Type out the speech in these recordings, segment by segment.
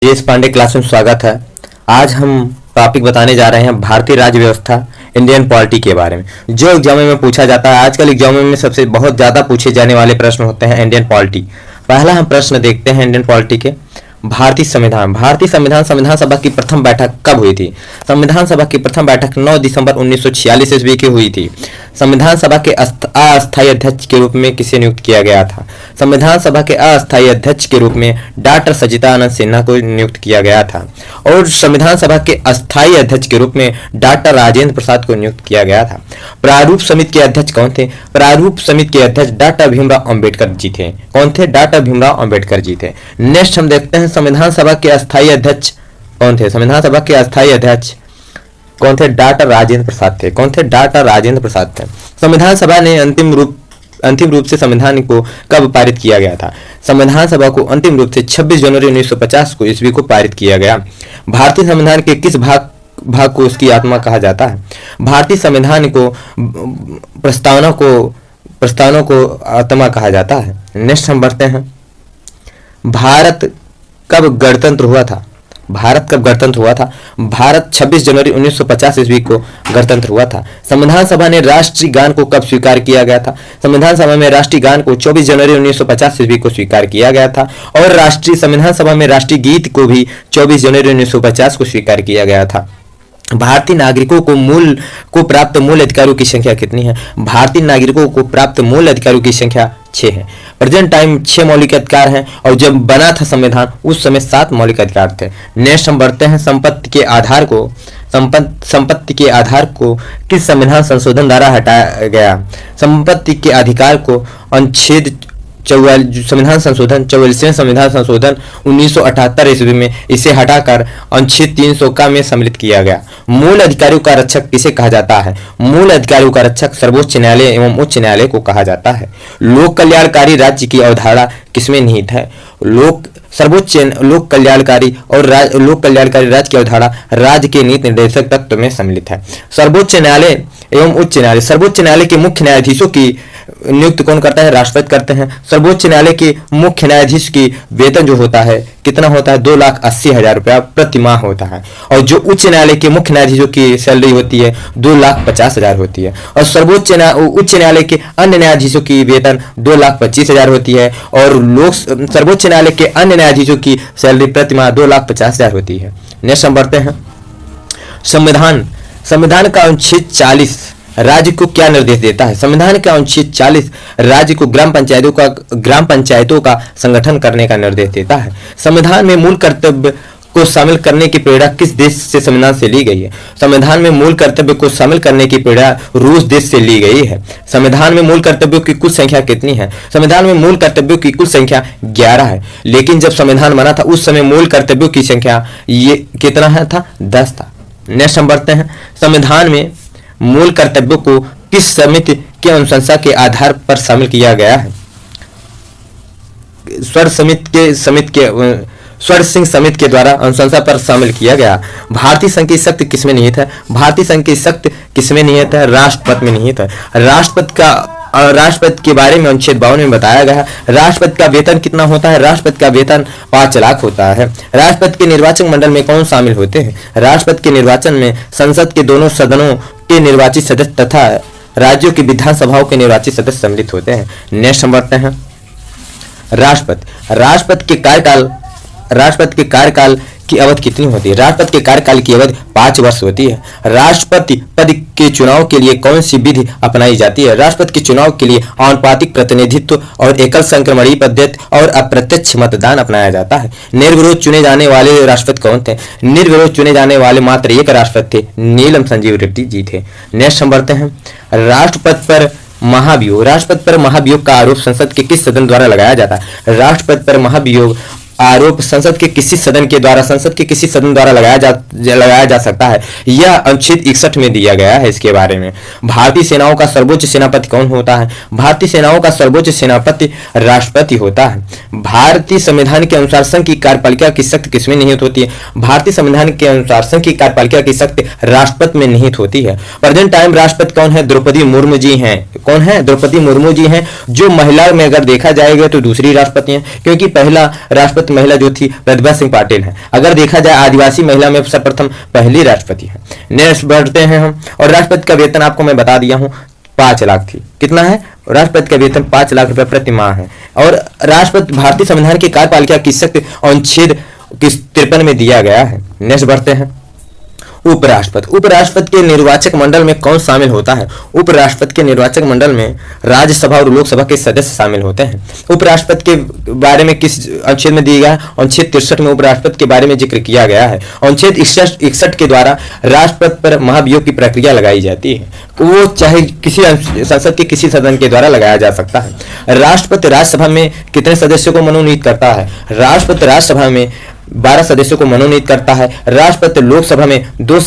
JS Pandey class में स्वागत है। आज हम टॉपिक बताने जा रहे हैं भारतीय राज्य व्यवस्था इंडियन पॉलिटी के बारे में, जो एग्जाम में पूछा जाता है। आजकल एग्जाम में सबसे बहुत ज़्यादा पूछे जाने वाले प्रश्न होते हैं इंडियन पॉलिटी। पहला हम प्रश्न देखते हैं इंडियन पॉलिटी के। भारतीय संविधान संविधान सभा की प्रथम बैठक कब हुई थी? संविधान सभा की प्रथम बैठक 9 दिसंबर 1946 ईस्वी की हुई थी। संविधान सभा के अस्थायी अध्यक्ष के रूप में किसे नियुक्त किया गया था? संविधान सभा के अस्थायी अध्यक्ष के रूप में डॉक्टर सच्चिदानंद सिन्हा को नियुक्त किया गया था। और संविधान सभा के अस्थायी अध्यक्ष के रूप में डॉक्टर राजेंद्र प्रसाद को नियुक्त किया गया था। प्रारूप समिति के अध्यक्ष कौन थे? प्रारूप समिति के अध्यक्ष डॉक्टर भीमराव अंबेडकर जी थे। कौन थे? डॉक्टर भीमराव अंबेडकर जी थे। नेक्स्ट हम देखते हैं संविधान सभा के अस्थायी अध्यक्ष कौन थे? संविधान सभा के अस्थायी अध्यक्ष कौन थे? डॉक्टर राजेंद्र प्रसाद थे। कौन थे? डॉक्टर राजेंद्र प्रसाद थे। संविधान सभा ने अंतिम रूप से संविधान को कब पारित किया गया था? संविधान सभा को अंतिम रूप से 26 जनवरी 1950 को ईस्वी को पारित किया गया। भारतीय संविधान के किस भाग को उसकी आत्मा कहा जाता है? भारतीय संविधान को प्रस्तावना को आत्मा कहा जाता है। नेक्स्ट हम बढ़ते हैं। भारत कब गणतंत्र हुआ था? भारत कब गणतंत्र हुआ था? भारत 26 जनवरी 1950 ईस्वी को गणतंत्र हुआ था। संविधान सभा ने राष्ट्रीय गान को कब स्वीकार किया गया था? संविधान सभा में राष्ट्रीय गान को 24 जनवरी 1950 ईस्वी को स्वीकार किया गया था। और संविधान सभा में राष्ट्रीय गीत को भी 24 जनवरी 1950 को स्वीकार किया गया था। भारतीय नागरिकों को प्राप्त मूल अधिकारों की संख्या कितनी है? भारतीय नागरिकों को प्राप्त मूल अधिकारों की संख्या 6 है। प्रेजेंट टाइम 6 मौलिक अधिकार हैं और जब बना था संविधान उस समय 7 मौलिक अधिकार थे। नेक्स्ट हम बढ़ते हैं। संपत्ति के आधार को किस संविधान संशोधन द्वारा हटाया गया? संपत्ति के अधिकार को अनुच्छेद 44वें संविधान संशोधन 1978 ईस्वी में इसे हटाकर अनुच्छेद 300 में सम्मिलित किया गया। मूल अधिकारों का रक्षक किसे कहा जाता है? मूल अधिकारों का रक्षक सर्वोच्च न्यायालय एवं उच्च न्यायालय को कहा जाता है। लोक कल्याणकारी राज्य की अवधारणा किसमें निहित है? लोक कल्याणकारी राज्य की अवधारणा राज्य के नीति निर्देशक तत्व में सम्मिलित है। सर्वोच्च न्यायालय एवं उच्च न्यायालय। सर्वोच्च न्यायालय के मुख्य न्यायाधीशों की नियुक्त कौन करता है? राष्ट्रपति करते हैं। सर्वोच्च न्यायालय के मुख्य न्यायाधीश की वेतन जो होता है कितना होता है? 2,80,000 रुपया प्रति माह होता है। और जो उच्च न्यायालय के मुख्य न्यायाधीशों की सैलरी होती है 2,50,000 होती है। और उच्च न्यायालय के अन्य न्यायाधीशों की वेतन 2,25,000 होती है। और सर्वोच्च न्यायालय के अन्य न्यायाधीशों की सैलरी प्रति माह 2,50,000 होती है। नेक्स्ट हम बढ़ते हैं। संविधान का अनुच्छेद 40 राज्य को क्या निर्देश देता है? संविधान का अनुच्छेद 40 राज्य को ग्राम पंचायतों का संगठन करने का निर्देश देता है। संविधान में मूल कर्तव्य को शामिल करने की प्रेरणा किस देश से संविधान से ली गई है? संविधान में मूल कर्तव्य को शामिल करने की प्रेरणा रूस देश से ली गई है। संविधान में मूल कर्तव्यों की कुल संख्या कितनी है? संविधान में मूल कर्तव्यों की कुल संख्या 11 है। लेकिन जब संविधान बना था उस समय मूल कर्तव्यों की संख्या ये कितना है था? 10 था। नेक्स्ट हम बढ़ते हैं। संविधान में मूल कर्तव्यों को किस समिति के अनुशंसा के आधार पर शामिल किया गया है? स्वर सिंह समिति के द्वारा अनुशंसा पर शामिल किया गया। भारतीय संघ की शक्ति किसमें निहित है? भारतीय संघ की शक्ति किसमें निहित है? राष्ट्रपति में निहित है। राष्ट्रपति के बारे में अनुच्छेद 52 में बताया गया है। राष्ट्रपति का वेतन कितना होता है? राष्ट्रपति का वेतन 5 लाख होता है। राष्ट्रपति के निर्वाचन मंडल में कौन शामिल होते हैं? राष्ट्रपति के निर्वाचन में संसद के दोनों सदनों के निर्वाचित सदस्य तथा राज्यों की विधानसभाओं के निर्वाचित सदस्य सम्मिलित होते हैं। नेक्स्ट हम बढ़ते हैं। राष्ट्रपति के कार्यकाल की अवधि कितनी होती है? राष्ट्रपति के कार्यकाल की अवधि 5 वर्ष होती है। राष्ट्रपति पद के चुनाव के लिए कौन सी विधि अपनाई जाती है? राष्ट्रपति के चुनाव के लिए आनुपातिक प्रतिनिधित्व और एकल संक्रमणीय पद्धति और अप्रत्यक्ष मतदान अपनाया जाता है। निर्विरोध चुने जाने वाले राष्ट्रपति कौन थे? निर्विरोध चुने जाने वाले मात्र एक राष्ट्रपति थे, नीलम संजीव रेड्डी जी थे। नेक्स्ट हम बढ़ते हैं। राष्ट्रपति पर महाभियोग का आरोप संसद के किस सदन द्वारा लगाया जाता है? राष्ट्रपति पर महाभियोग आरोप संसद के किसी सदन द्वारा लगाया जा सकता है। यह अनुच्छेद 61 में दिया गया है। इसके बारे में भारतीय सेनाओं का सर्वोच्च सेनापति कौन होता है? भारतीय सेनाओं का सर्वोच्च सेनापति राष्ट्रपति होता है। भारतीय संविधान के अनुसार संघ की कार्यपालिका की शक्ति किसमें निहित होती है? भारतीय संविधान के अनुसार संघ की कार्यपालिका की शक्ति राष्ट्रपति में निहित होती है। प्रेजेंट टाइम राष्ट्रपति कौन है? द्रौपदी मुर्मू जी हैं। कौन है? द्रौपदी मुर्मू जी हैं। जो महिला में अगर देखा जाएगा तो दूसरी राष्ट्रपति हैं, क्योंकि पहला राष्ट्रपति राष्ट्रपति महिला जो थी प्रतिभा सिंह पाटिल है। अगर देखा जाए आदिवासी महिला में सर्वप्रथम पहली राष्ट्रपति है। नेक्स्ट बढ़ते हैं हम, और राष्ट्रपति का वेतन आपको मैं बता दिया हूँ 5 लाख थी। कितना है? राष्ट्रपति का वेतन 5 लाख रुपए प्रति माह है। और राष्ट्रपति भारतीय संविधान की कार्यपालिका की शक्ति अनुच्छेद 53 में दिया गया है। नेक्स्ट बढ़ते हैं, उपराष्ट्रपति। उपराष्ट्रपति के निर्वाचक मंडल में कौन शामिल होता है? उपराष्ट्रपति के निर्वाचक मंडल में राज्यसभा और लोकसभा के सदस्य शामिल होते हैं। उपराष्ट्रपति के बारे में किस अनुच्छेद में दिया गया है? अनुच्छेद 63 में उपराष्ट्रपति के बारे में जिक्र किया गया है। अनुच्छेद 61 के द्वारा राष्ट्रपति पर महाभियोग की प्रक्रिया लगाई जाती है, वो चाहे किसी संसद के किसी सदन के द्वारा लगाया जा सकता है। राष्ट्रपति राज्यसभा में कितने सदस्यों को मनोनीत करता है? राष्ट्रपति राज्यसभा में 12 सदस्यों को मनोनीत करता है। राष्ट्रपति लोकसभा में 2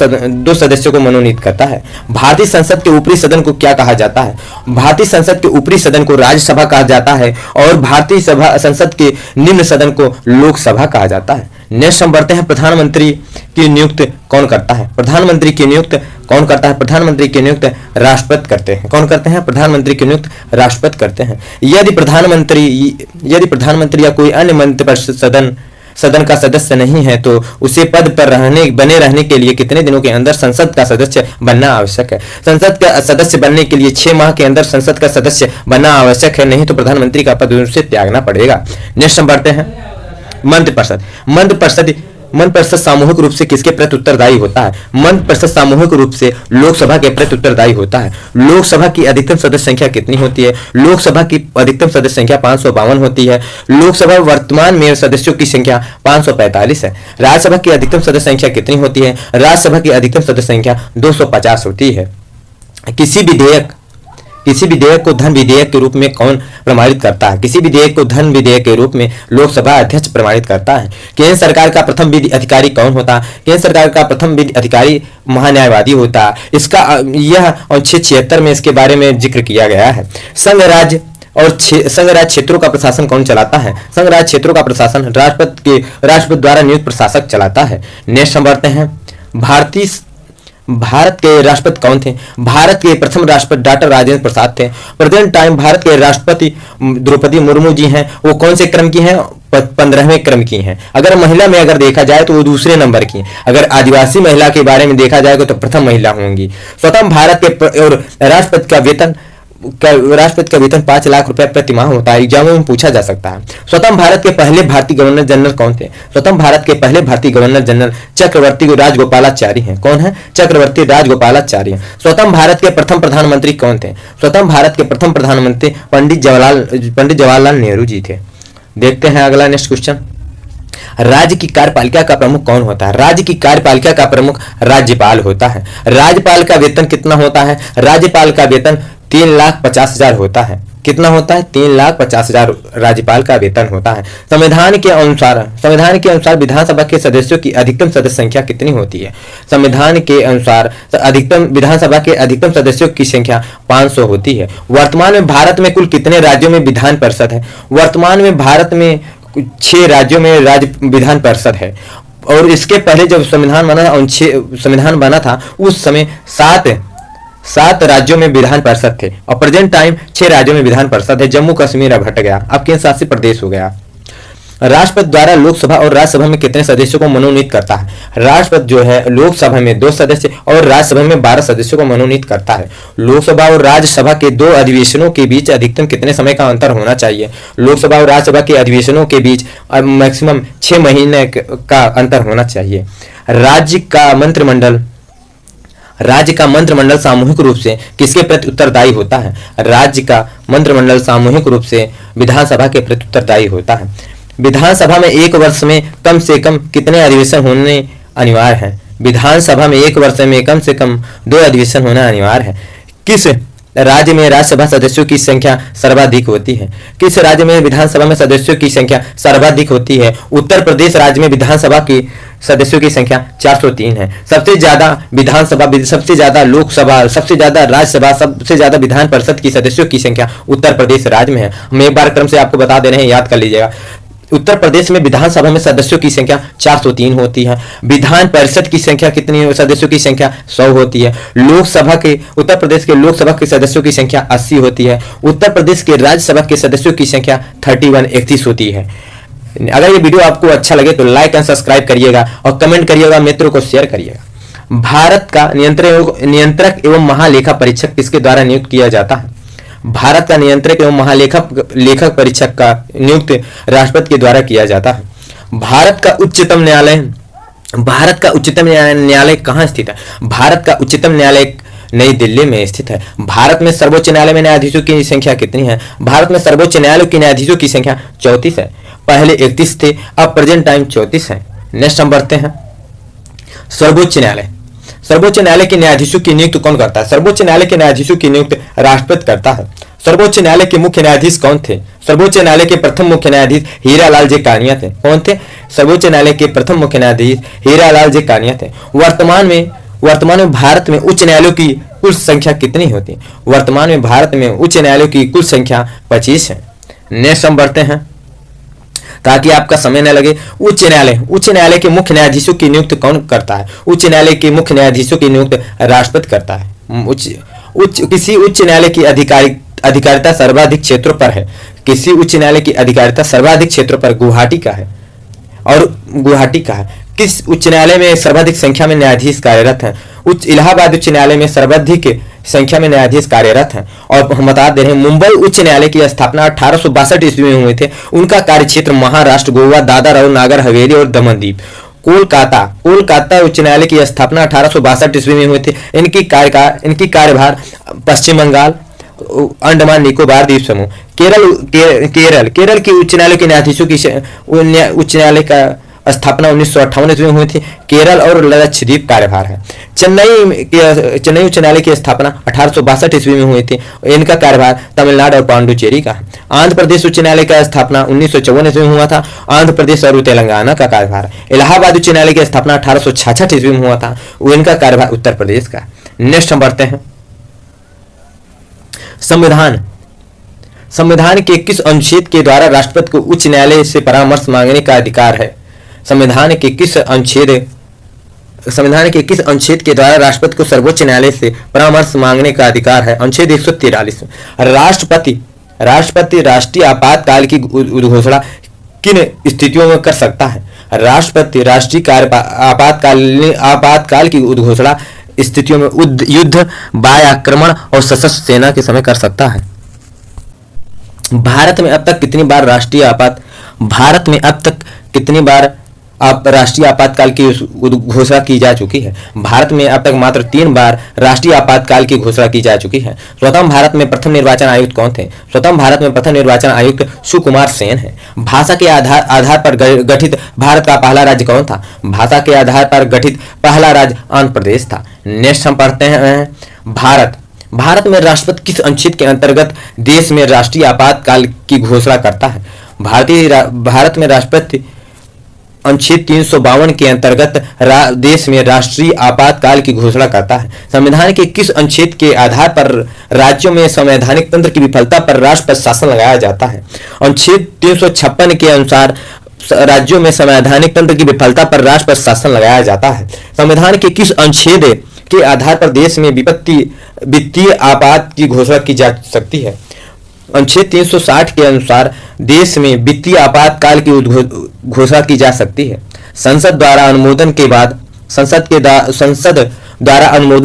सदस्यों को मनोनीत करता है। भारतीय संसद के ऊपरी सदन को क्या कहा जाता है? भारतीय संसद के ऊपरी सदन को राज्यसभा कहा जाता है और भारतीय संसद के निम्न सदन को लोकसभा कहा जाता है। नेक्स्ट हम बढ़ते हैं, प्रधानमंत्री की नियुक्ति कौन करता है? प्रधानमंत्री की नियुक्ति कौन करता है? प्रधानमंत्री की नियुक्ति राष्ट्रपति करते हैं। कौन करते हैं? प्रधानमंत्री की नियुक्ति राष्ट्रपति करते हैं। यदि प्रधानमंत्री या कोई अन्य मंत्रिपरिषद सदन का सदस्य नहीं है तो उसे पद पर बने रहने के लिए कितने दिनों के अंदर संसद का सदस्य बनना आवश्यक है? संसद का सदस्य बनने के लिए 6 माह के अंदर संसद का सदस्य बनना आवश्यक है, नहीं तो प्रधानमंत्री का पद उसे त्यागना पड़ेगा। नेक्स्ट हम बढ़ते हैं, मंत्रिपरिषद सामूहिक रूप से किसके प्रति उत्तरदायी होता है? मंत्रिपरिषद सामूहिक रूप से लोकसभा के प्रति उत्तरदायी होता है। लोकसभा की अधिकतम सदस्य संख्या कितनी होती है? लोकसभा की अधिकतम सदस्य संख्या 552 होती है। लोकसभा वर्तमान में सदस्यों की संख्या 545 है। राज्यसभा की अधिकतम सदस्य संख्या कितनी होती है? राज्यसभा की अधिकतम सदस्य संख्या 250 होती है। किसी विधेयक को धन विधेयक के रूप में कौन प्रमाणित करता है? किसी विधेयक को धन विधेयक के रूप में लोकसभा अध्यक्ष प्रमाणित करता है। केंद्र सरकार का प्रथम विधि अधिकारी कौन होता है? केंद्र सरकार का प्रथम विधि अधिकारी महान्यायवादी होता है। इसका यह अनुच्छेद 76 में इसके बारे में जिक्र किया गया है। संघ राज्य क्षेत्रों का प्रशासन कौन चलाता है? संघ राज्य क्षेत्रों का प्रशासन राष्ट्रपति द्वारा नियुक्त प्रशासक चलाता है। नेक्स्ट हम बढ़ते हैं, भारत के राष्ट्रपति कौन थे? भारत के प्रथम राष्ट्रपति डॉक्टर राजेंद्र प्रसाद थे। प्रेजेंट टाइम भारत के राष्ट्रपति द्रौपदी मुर्मू जी हैं, वो कौन से क्रम की हैं? 15वें क्रम की हैं। अगर महिला में अगर देखा जाए तो वो दूसरे नंबर की हैं। अगर आदिवासी महिला के बारे में देखा जाएगा तो प्रथम महिला होंगी। स्वतंत्र भारत के और राष्ट्रपति का वेतन 5 लाख रुपए प्रति माह होता है। एग्जाम में पूछा जा सकता है। स्वतंत्र भारत के पहले भारतीय गवर्नर जनरल कौन थे? स्वतंत्र भारत के पहले भारतीय गवर्नर जनरल चक्रवर्ती राजगोपालाचारी हैं। कौन है? चक्रवर्ती राजगोपालाचारी हैं। स्वतंत्र भारत के प्रथम प्रधानमंत्री कौन थे? स्वतंत्र भारत के प्रथम प्रधानमंत्री पंडित जवाहरलाल नेहरू जी थे। देखते हैं अगला नेक्स्ट क्वेश्चन, राज्य की कार्यपालिका का प्रमुख कौन होता है? राज्य की कार्यपालिका का प्रमुख राज्यपाल होता है। राज्यपाल का वेतन कितना होता है? राज्यपाल का वेतन 3,50,000 होता है। कितना होता है? 3,50,000 राज्यपाल का वेतन होता है। संविधान के अनुसार विधानसभा के सदस्यों की अधिकतम सदस्य संख्या कितनी होती है? संविधान के अनुसार विधानसभा के अधिकतम सदस्यों की संख्या 500 होती है। वर्तमान में भारत में कुल कितने राज्यों में विधान परिषद है? वर्तमान में भारत में 6 राज्यों में विधान परिषद है। और इसके पहले जब संविधान बना था उस समय 7 राज्यों में विधान परिषद थे और प्रेजेंट टाइम 6 राज्यों में विधान परिषद है। जम्मू कश्मीर अब हट गया, अब केंद्र शासित प्रदेश हो गया। राष्ट्रपति द्वारा लोकसभा और राज्यसभा में कितने सदस्यों को मनोनीत करता है? राष्ट्रपति जो है लोकसभा में 2 सदस्य और राज्यसभा में 12 सदस्यों को मनोनीत करता है। लोकसभा और राज्यसभा के 2 अधिवेशनों के बीच अधिकतम कितने समय का अंतर होना चाहिए? लोकसभा और राज्यसभा के अधिवेशनों के बीच मैक्सिमम 6 महीने का अंतर होना चाहिए। राज्य का मंत्रिमंडल सामूहिक रूप से किसके प्रति उत्तरदायी होता है? राज्य का मंत्रिमंडल सामूहिक रूप से विधानसभा के प्रति उत्तरदायी होता है। विधानसभा में एक वर्ष में कम से कम कितने अधिवेशन होने अनिवार्य हैं? विधानसभा में एक वर्ष में कम से कम 2 अधिवेशन होना अनिवार्य है। किस राज्य में राज्यसभा सदस्यों की संख्या सर्वाधिक होती है? किस राज्य में विधानसभा में सदस्यों की संख्या सर्वाधिक होती है? उत्तर प्रदेश राज्य में विधानसभा की सदस्यों की संख्या 403 है। सबसे ज्यादा विधानसभा, सबसे ज्यादा लोकसभा, सबसे ज्यादा राज्यसभा, सबसे ज्यादा विधान परिषद की सदस्यों की संख्या उत्तर प्रदेश राज्य में है। हम एक बार क्रम से आपको बता दे रहे हैं, याद कर लीजिएगा। उत्तर प्रदेश में विधानसभा में सदस्यों की संख्या 403 होती है। विधान परिषद की संख्या कितनी? सदस्यों की संख्या 100 होती है। उत्तर प्रदेश के लोकसभा के सदस्यों की संख्या 80 होती है। उत्तर प्रदेश के राज्यसभा के सदस्यों की संख्या 31 होती है। अगर ये वीडियो आपको अच्छा लगे तो लाइक एंड सब्सक्राइब करिएगा और कमेंट करिएगा, मित्रों को शेयर करिएगा। भारत का नियंत्रक एवं महालेखा परीक्षक किसके द्वारा नियुक्त किया जाता है? भारत का नियंत्रक एवं महालेखक परीक्षक का नियुक्त राष्ट्रपति के द्वारा किया जाता है। भारत का उच्चतम न्यायालय कहाँ स्थित है? भारत का उच्चतम न्यायालय नई दिल्ली में स्थित है। भारत में सर्वोच्च न्यायालय में न्यायाधीशों की संख्या कितनी है? भारत में सर्वोच्च न्यायालय के न्यायाधीशों की संख्या 34 है। पहले 31 थे, अब प्रेजेंट टाइम 34 है। नेक्स्ट हम बढ़ते हैं। सर्वोच्च न्यायालय के न्यायाधीशों की नियुक्त कौन करता है? सर्वोच्च न्यायालय के न्यायाधीशों की नियुक्त राष्ट्रपति करता है। सर्वोच्च न्यायालय के मुख्य न्यायाधीश कौन थे? सर्वोच्च न्यायालय के प्रथम मुख्य न्यायाधीश हीरालाल जे कानिया थे। कौन थे? सर्वोच्च न्यायालय के प्रथम मुख्य न्यायाधीश हीरालाल जे कानिया थे। वर्तमान में भारत में उच्च न्यायालयों की कुल संख्या कितनी होती है? वर्तमान में भारत में उच्च न्यायालयों की कुल संख्या 25 है। नेक्स्ट हम बढ़ते हैं ताकि आपका समय न लगे। उच्च न्यायालय के मुख्य न्यायाधीशों की नियुक्त कौन करता है? उच्च न्यायालय के मुख्य न्यायाधीशों की नियुक्त राष्ट्रपति करता है। किसी उच्च न्यायालय की अधिकारिता सर्वाधिक क्षेत्रों पर है। किसी उच्च न्यायालय की अधिकारिता सर्वाधिक क्षेत्रों पर गुवाहाटी का है। किस उच्च न्यायालय में सर्वाधिक संख्या में न्यायाधीश कार्यरत हैं? इलाहाबाद उच्च न्यायालय में सर्वाधिक संख्या में न्यायाधीश कार्यरत हैं। और हम बता दे रहे हैं, मुंबई उच्च न्यायालय की स्थापना 1862 ईस्वी में हुए थे। उनका कार्यक्षेत्र महाराष्ट्र, गोवा, दादरा और नागर हवेली और दमनदीप। कोलकाता उच्च न्यायालय की स्थापना 1862 ईस्वी में हुए थे। इनकी कार्यभार पश्चिम बंगाल, अंडमान निकोबार द्वीप समूह। केरल की उच्च न्यायालय के न्यायाधीशों की उच्च न्यायालय का स्थापना 1958 ईस्वी में हुई थी। केरल और लक्षद्वीप कार्यभार है। चेन्नई उच्च न्यायालय की स्थापना 1862 ईस्वी में हुई थी। इनका कार्यभार तमिलनाडु और पांडुचेरी का है। आंध्र प्रदेश उच्च न्यायालय का स्थापना 1954 ईस्वी में हुआ था। आंध्र प्रदेश और तेलंगाना का कार्यभार। इलाहाबाद उच्च न्यायालय की स्थापना 1866 ईस्वी में हुआ था। इनका कार्यभार उत्तर प्रदेश का। नेक्स्ट हम बढ़ते हैं। संविधान के किस अनुच्छेद के द्वारा राष्ट्रपति को उच्च न्यायालय से परामर्श मांगने का अधिकार है? संविधान के किस अनुच्छेद के द्वारा राष्ट्रपति को सर्वोच्च न्यायालय से परामर्श मांगने का अधिकार है? अनुच्छेद 143। राष्ट्रपति राष्ट्रीय आपातकाल की घोषणा किन स्थितियों में कर सकता है? राष्ट्रपति राष्ट्रीय आपातकाल की घोषणा स्थितियों में युद्ध, वायु आक्रमण और सशस्त्र सेना के समय कर सकता है। भारत में अब तक कितनी बार राष्ट्रीय आपातकाल की घोषणा की जा चुकी है? भारत में अब तक मात्र 3 बार राष्ट्रीय आपातकाल की घोषणा की जा चुकी है। स्वतंत्र भारत में प्रथम निर्वाचन आयुक्त कौन थे? स्वतंत्र भारत में प्रथम निर्वाचन आयुक्त सुकुमार सेन है। भाषा के आधार पर गठित भारत का पहला राज्य कौन था? भाषा के आधार पर गठित पहला राज्य आंध्र प्रदेश था। नेक्स्ट हम पढ़ते हैं। भारत में राष्ट्रपति किस अनुच्छेद के अंतर्गत देश में राष्ट्रीय आपातकाल की घोषणा करता है? भारत में राष्ट्रपति अनुच्छेद 352 के अंतर्गत देश में राष्ट्रीय आपातकाल की घोषणा करता है। संविधान के किस अनुच्छेद के आधार पर राज्यों में संवैधानिक तंत्र की विफलता पर राष्ट्रपति शासन लगाया जाता है? अनुच्छेद 356 के अनुसार राज्यों में संवैधानिक तंत्र की विफलता पर राष्ट्रपति शासन लगाया जाता है। संविधान के किस अनुच्छेद के आधार पर देश में वित्तीय आपात की घोषणा की जा सकती है? अनुच्छेद 360 के अनुसार देश में वित्तीय आपातकाल की घोषणा की जा सकती है। संसद द्वारा अनुमोदन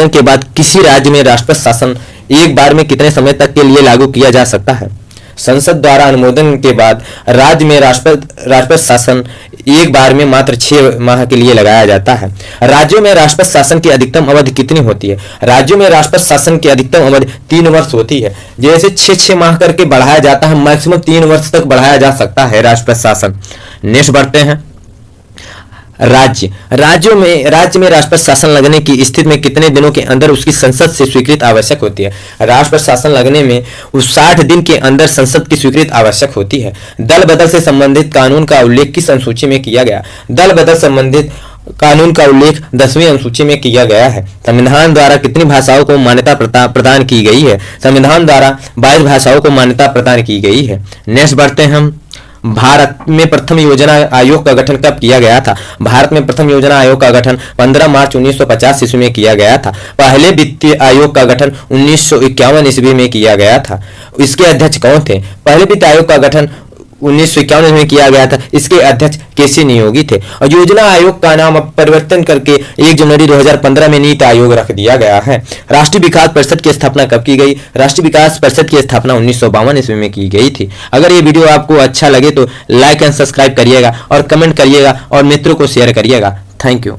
के बाद किसी राज्य में राष्ट्रपति शासन एक बार में कितने समय तक के लिए लागू किया जा सकता है? संसद द्वारा अनुमोदन के बाद राज्य में राष्ट्रपति शासन एक बार में मात्र 6 माह के लिए लगाया जाता है। राज्यों में राष्ट्रपति शासन की अधिकतम अवधि कितनी होती है? राज्यों में राष्ट्रपति शासन की अधिकतम अवधि 3 वर्ष होती है। जैसे 6 माह करके बढ़ाया जाता है, मैक्सिमम 3 वर्ष तक बढ़ाया जा सकता है राष्ट्रपति शासन। नेक्स्ट बढ़ते हैं। राज्य में राष्ट्रपति शासन लगने की स्थिति में कितने दिनों के अंदर उसकी संसद से स्वीकृति आवश्यक होती है? राष्ट्रपति शासन लगने में उस 60 दिन के अंदर संसद की स्वीकृति आवश्यक होती है। दल बदल से संबंधित कानून का उल्लेख किस अनुसूची में किया गया? दल बदल संबंधित कानून का उल्लेख 10वीं अनुसूची में किया गया है। संविधान द्वारा कितनी भाषाओं को मान्यता प्रदान की गई है? संविधान द्वारा 22 भाषाओं को मान्यता प्रदान की गई है। नेक्स्ट बढ़ते हैं हम। भारत में प्रथम योजना आयोग का गठन कब किया गया था? भारत में प्रथम योजना आयोग का गठन 15 मार्च 1950 ईस्वी में किया गया था। पहले वित्तीय आयोग का गठन 1951 ईस्वी में किया गया था। इसके अध्यक्ष कौन थे? पहले वित्त आयोग का गठन 1951 में किया गया था। इसके अध्यक्ष केसी नियोगी थे और योजना आयोग का नाम अब परिवर्तन करके 1 जनवरी 2015 में नीति आयोग रख दिया गया है। राष्ट्रीय विकास परिषद की स्थापना कब की गई? राष्ट्रीय विकास परिषद की स्थापना 1952 ईस्वी में की गई थी। अगर ये वीडियो आपको अच्छा लगे तो लाइक एंड सब्सक्राइब करिएगा और कमेंट करिएगा और मित्रों को शेयर करिएगा। Thank you.